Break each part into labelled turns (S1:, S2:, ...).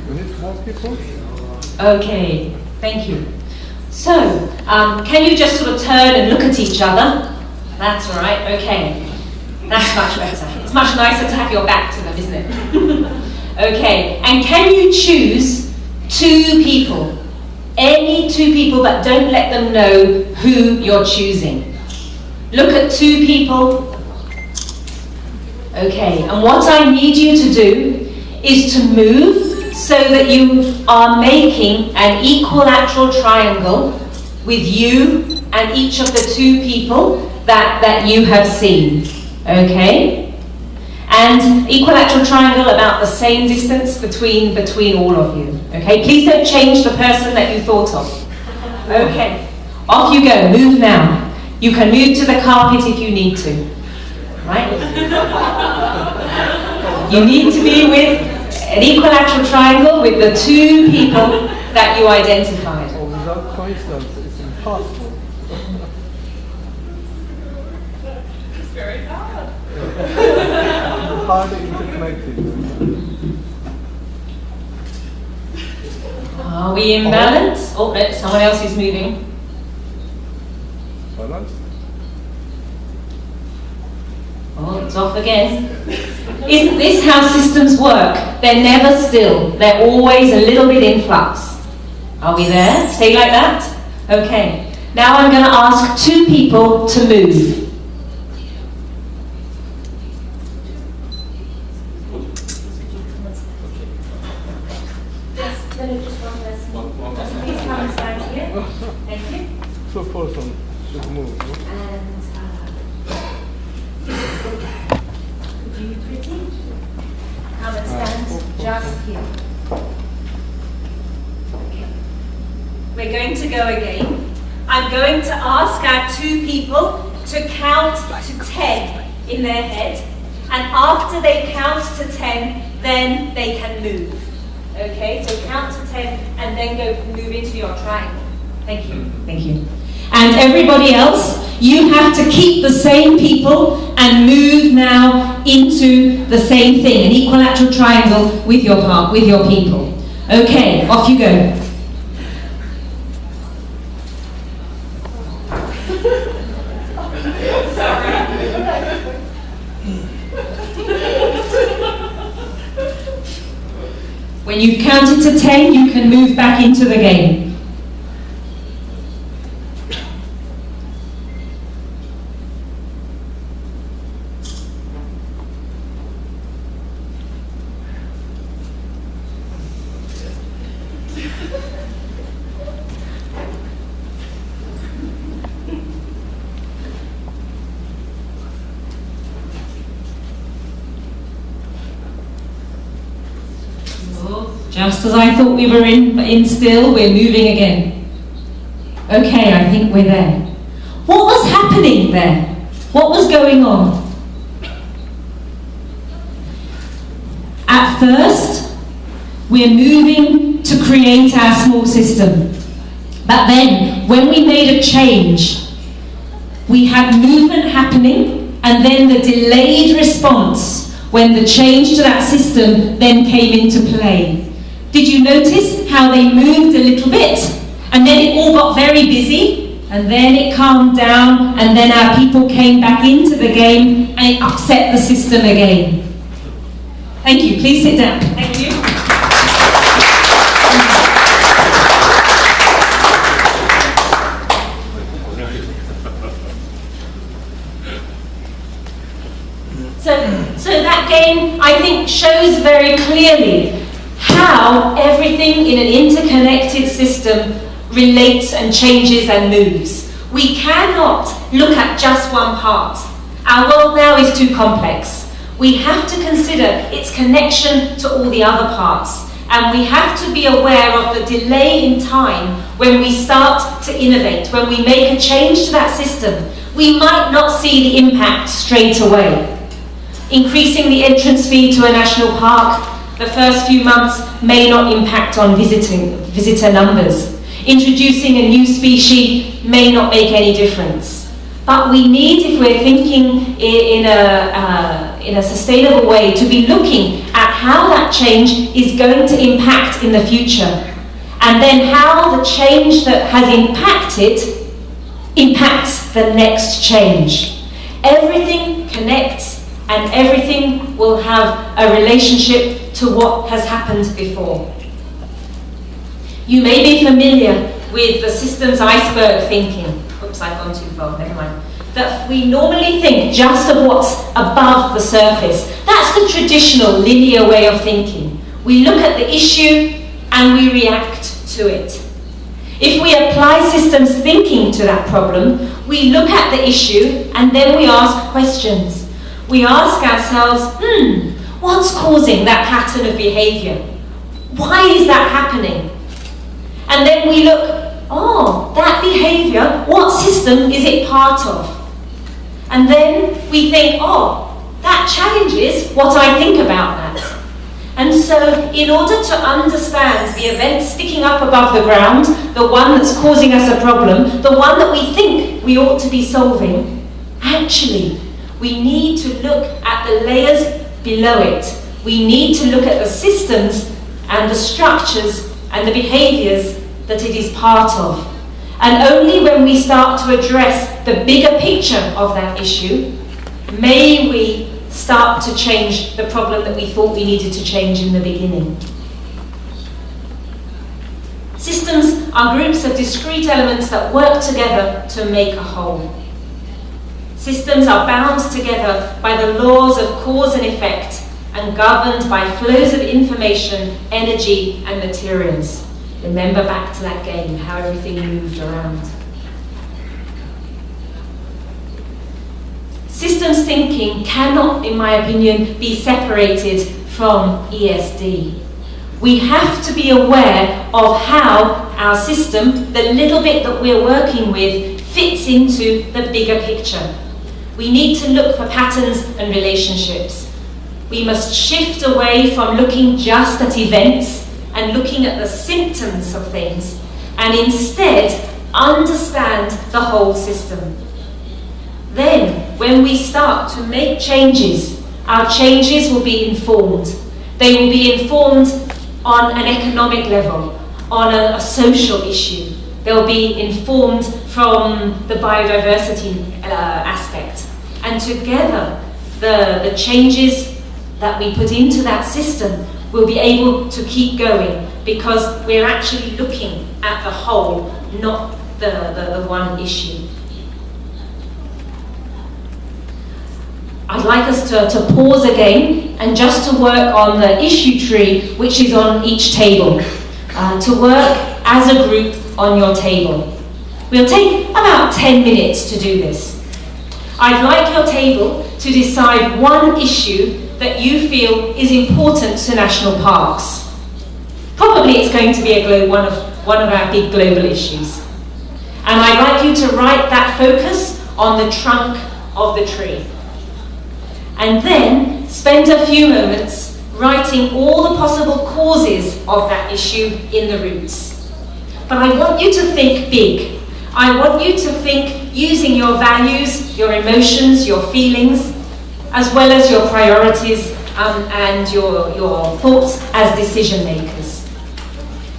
S1: We need more people.
S2: Okay, thank you. So, can you just sort of turn and look at each other? That's all right, okay. That's much better. It's much nicer to have your back to them, isn't it? Okay, and can you choose two people? Any two people, but don't let them know who you're choosing. Look at two people. Okay, and what I need you to do is to move so that you are making an equilateral triangle with you and each of the two people that you have seen. Okay? And equilateral triangle about the same distance between all of you. Okay? Please don't change the person that you thought of. Okay. Off you go. Move now. You can move to the carpet if you need to. Right? You need to be with an equilateral triangle with the two people that you identified.
S1: Oh, without coincidence, it's impossible.
S3: It's very hard.
S1: Highly interconnected.
S2: Are we in balance? Oh, no, someone else is moving.
S1: Balance?
S2: Oh, it's off again. Isn't this how systems work? They're never still. They're always a little bit in flux. Are we there? Stay like that? Okay. Now I'm going to ask two people to move. Please come and stand here. Thank you.
S1: Two person should move. No?
S2: And could you pretty come and stand just here. Okay. We're going to go again. I'm going to ask our two people to count to 10 in their head, and after they count to 10, then they can move. Okay, so count to 10 and then go move into your triangle. Thank you. Thank you. And everybody else, you have to keep the same people and move now into the same thing, an equilateral triangle with your people. Okay, off you go. When you've counted to 10, you can move back into the game. Just as I thought we were in still, we're moving again. Okay, I think we're there. What was happening there? What was going on? At first, we're moving to create our small system. But then, when we made a change, we had movement happening, and then the delayed response when the change to that system then came into play. Did you notice how they moved a little bit? And then it all got very busy, and then it calmed down, and then our people came back into the game, and it upset the system again. Thank you. Please sit down. Thank you. So that game, I think, shows very clearly how everything in an interconnected system relates and changes and moves. We cannot look at just one part. Our world now is too complex. We have to consider its connection to all the other parts, and we have to be aware of the delay in time when we start to innovate. When we make a change to that system, we might not see the impact straight away. Increasing the entrance fee to a national park the first few months may not impact on visitor numbers. Introducing a new species may not make any difference. But we need, if we're thinking in in a sustainable way, to be looking at how that change is going to impact in the future, and then how the change that has impacted impacts the next change. Everything connects, and everything will have a relationship to what has happened before. You may be familiar with the systems iceberg thinking. Oops, I've gone too far, never mind. That we normally think just of what's above the surface. That's the traditional linear way of thinking. We look at the issue and we react to it. If we apply systems thinking to that problem, we look at the issue and then we ask questions. We ask ourselves, what's causing that pattern of behavior? Why is that happening? And then we look, that behavior, what system is it part of? And then we think, that challenges what I think about that. And so, in order to understand the event sticking up above the ground, the one that's causing us a problem, the one that we think we ought to be solving, actually, we need to look at the layers below it. We need to look at the systems and the structures and the behaviors that it is part of. And only when we start to address the bigger picture of that issue, may we start to change the problem that we thought we needed to change in the beginning. Systems are groups of discrete elements that work together to make a whole. Systems are bound together by the laws of cause and effect and governed by flows of information, energy, and materials. Remember back to that game, how everything moved around. Systems thinking cannot, in my opinion, be separated from ESD. We have to be aware of how our system, the little bit that we're working with, fits into the bigger picture. We need to look for patterns and relationships. We must shift away from looking just at events and looking at the symptoms of things, and instead understand the whole system. Then, when we start to make changes, our changes will be informed. They will be informed on an economic level, on a social issue. They'll be informed from the biodiversity aspect. And together, the changes that we put into that system will be able to keep going, because we're actually looking at the whole, not the one issue. I'd like us to pause again and just to work on the issue tree which is on each table, to work as a group on your table. We'll take about 10 minutes to do this. I'd like your table to decide one issue that you feel is important to national parks. Probably it's going to be one of our big global issues. And I'd like you to write that focus on the trunk of the tree. And then spend a few moments writing all the possible causes of that issue in the roots. But I want you to think big. I want you to think using your values, your emotions, your feelings, as well as your priorities and your thoughts as decision makers.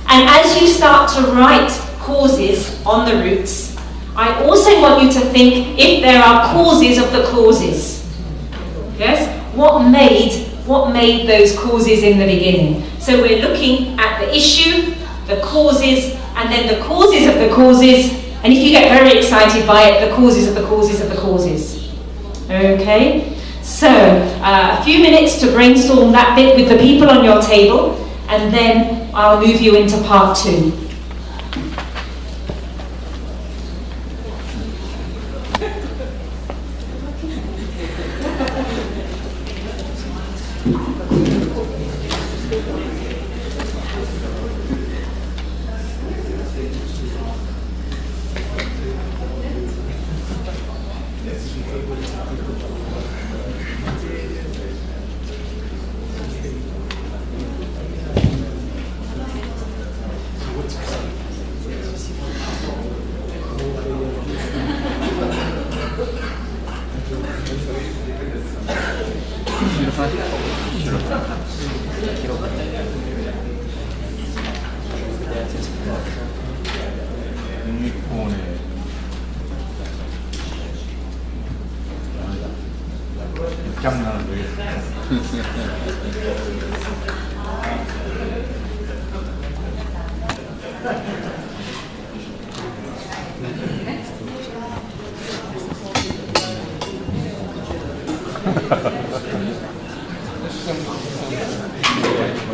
S2: And as you start to write causes on the roots, I also want you to think if there are causes of the causes. Yes? What made those causes in the beginning? So we're looking at the issue, the causes, and then the causes of the causes, and if you get very excited by it, the causes of the causes of the causes. Okay? So, a few minutes to brainstorm that bit with the people on your table, and then I'll move you into part 2.
S4: 국립공원에 입장난을 되겠습니다.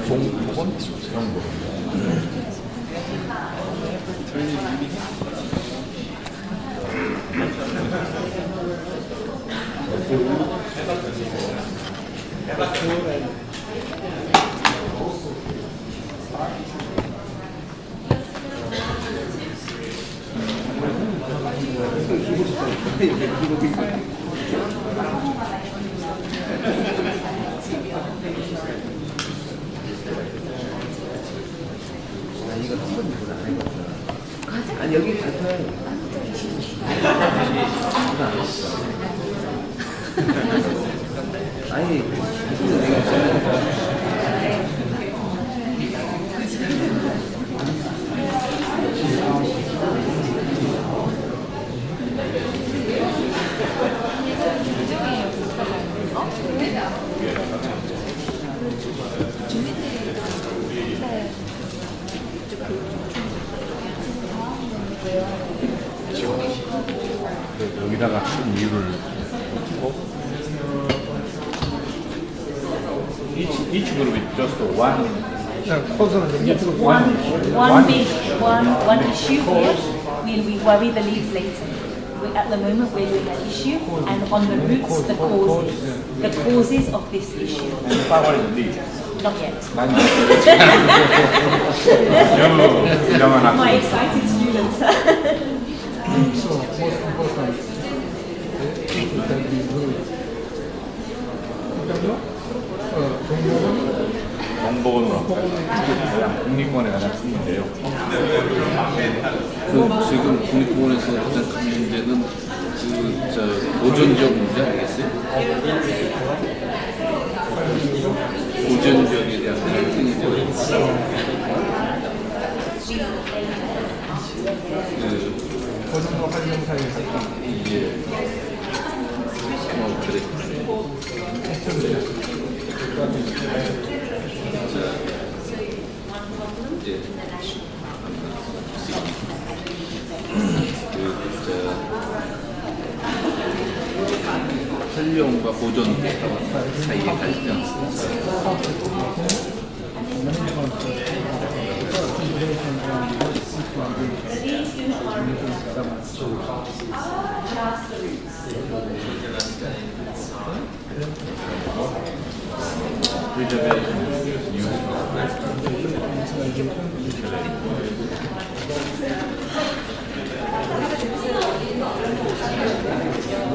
S4: 공무원 정보.
S5: 아니 여기 같아요. 아니
S4: 여기다가 큰 이유를 묻고 each group is just one
S1: 커서는
S2: Yes, one issue here. We worry the leaves later. At the moment, we're doing an issue, and on the roots, the causes of this issue.
S4: and flower is leaf.
S2: Not yet.
S4: 유명한
S2: My
S4: 학생.
S2: excited students.
S1: So most important it can be roots. 그다음에 동물은
S4: 정보원으로 국립공원에 가장 큰 문제예요.
S5: 지금 국립공원에서 가장 큰 문제는 보존적 문제 아니겠어요? 보존적에 대한 갈등이죠.
S1: 보존과 활용 사이에 갈등.
S5: 이게 그래. 이제 활용과 보존 사이의 갈등.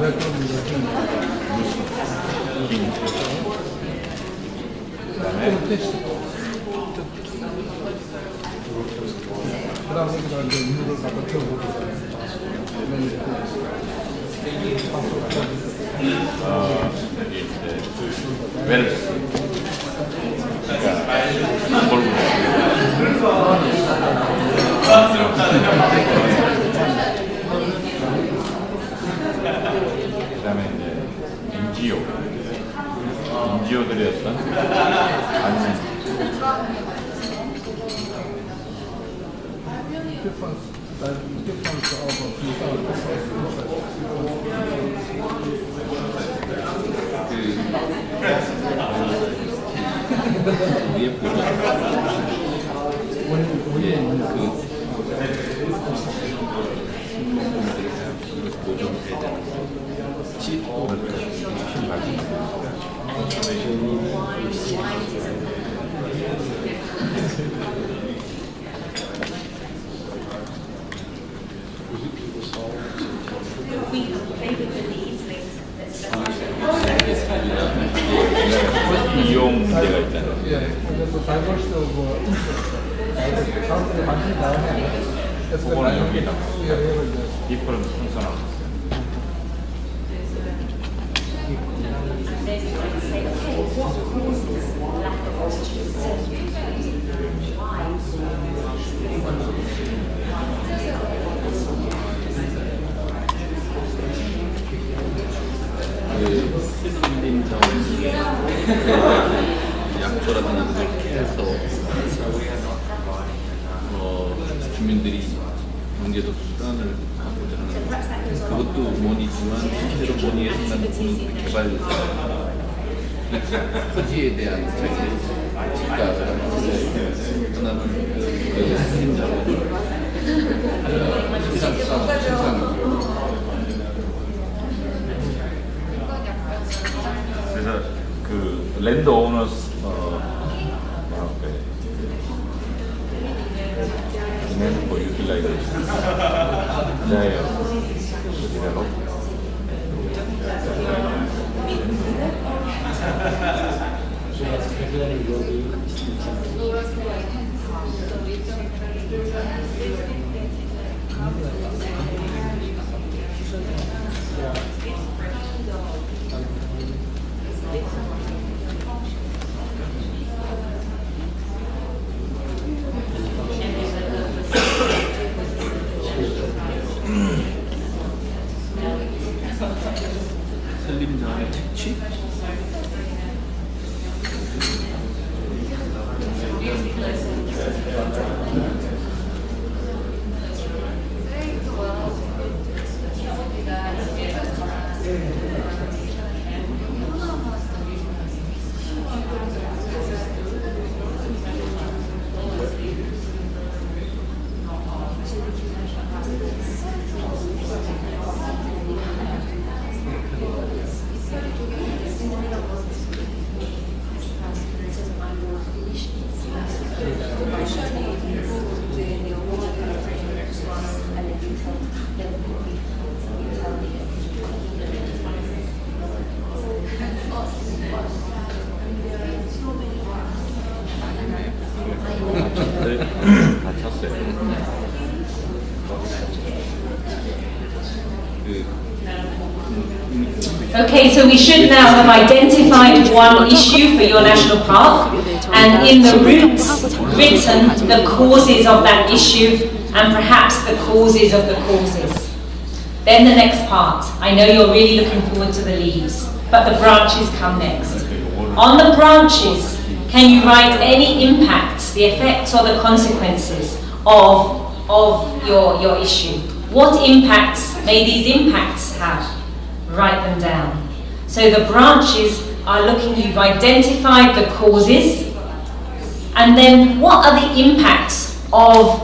S1: 왜 그런 문제는 그다음에 그다음 이제 물을 갖다 태워보고
S4: 웰스. 그러니까 그다음에 이제 NGO들의 어떤 반응.
S5: 위에 보존. 보존해야 되는
S4: 이용 문제가 있잖아요.
S1: 예, 그래서 diversity of interest. 사람들이 많이 나오네.
S4: 그거는 여기다.
S1: 예,
S4: 잎은 풍선하고.
S2: Then you can say, okay, what causes lack of oxygen?
S5: 해서 주민들이 경제적 수단을 갖고자 하는 그것도 원이지만 실제로 원이의 생각을 보는 개발 토지에 대한 지가가 떠나는 그 생긴 자료를
S4: 그래서 그 랜드 오너스 뭐랄까 demand for utilization. Desire to develop.
S5: 산림장의 택취?
S4: 다 찼어요.
S2: Okay, so we should now have identified one issue for your national park, and in the routes written the causes of that issue and perhaps the causes of the causes. Then the next part. I know you're really looking forward to the leaves, but the branches come next. On the branches, can you write any impacts, the effects or the consequences of your issue? What impacts may these impacts have? Write them down. So the branches are looking, you've identified the causes, and then what are the impacts of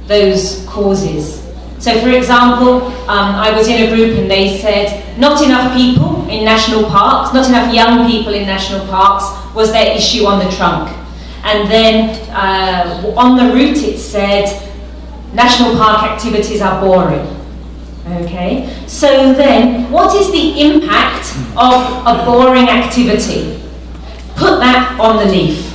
S2: those causes? So for example, I was in a group and they said not enough people in national parks, not enough young people in national parks was their issue on the trunk. And then on the route it said national park activities are boring. Okay, so then what is the impact of a boring activity? Put that on the leaf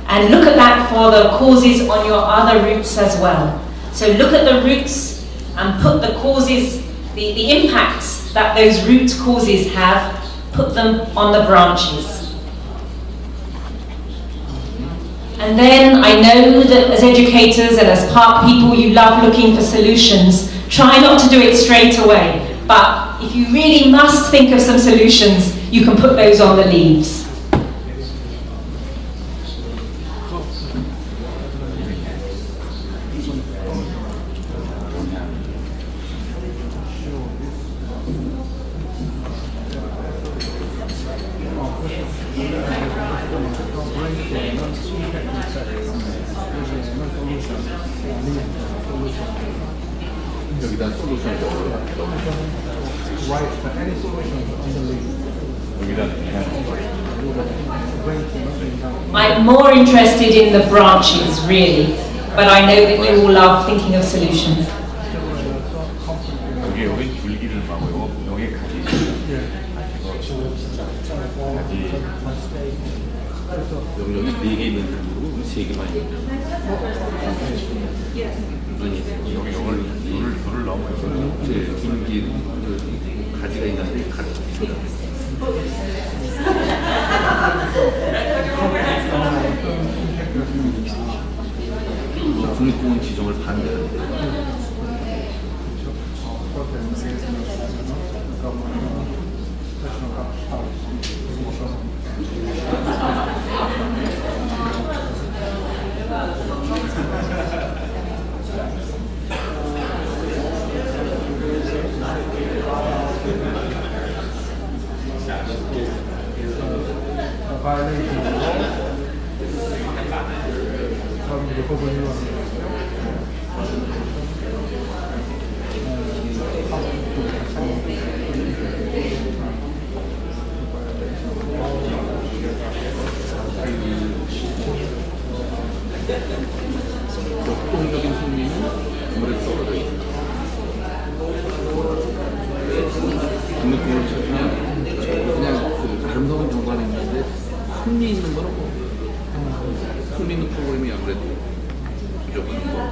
S2: and look at that for the causes on your other routes as well. So look at the routes and put the causes, the impacts that those root causes have, put them on the branches. And then I know that as educators and as park people you love looking for solutions. Try not to do it straight away, but if you really must think of some solutions, you can put those on the leaves.
S5: 여기다 솔루션
S1: Write for any solutions on the leaf.
S4: 여기다 그냥
S1: Bring to nothing down.
S2: I'm more interested in the branches, really, but I know that you all love thinking of solutions.
S4: 여기 줄기를 막고 여기 가지.
S5: 여기 4개 있는 쪽으로 3개만 있는
S4: 여기 돌을 넘어요.
S5: 줄기 가지가 있는데 가지 국립공원 지정을 반대하는데
S1: 부분은
S5: 역동적인 승리는 아무래도 떨어져 있다. 그 느낌을 찾으면 그냥 그 아름다운 경관이 있는데 흥미 있는 거는 뭐 흥미 있는 프로그램이 아무래도 부족한 거.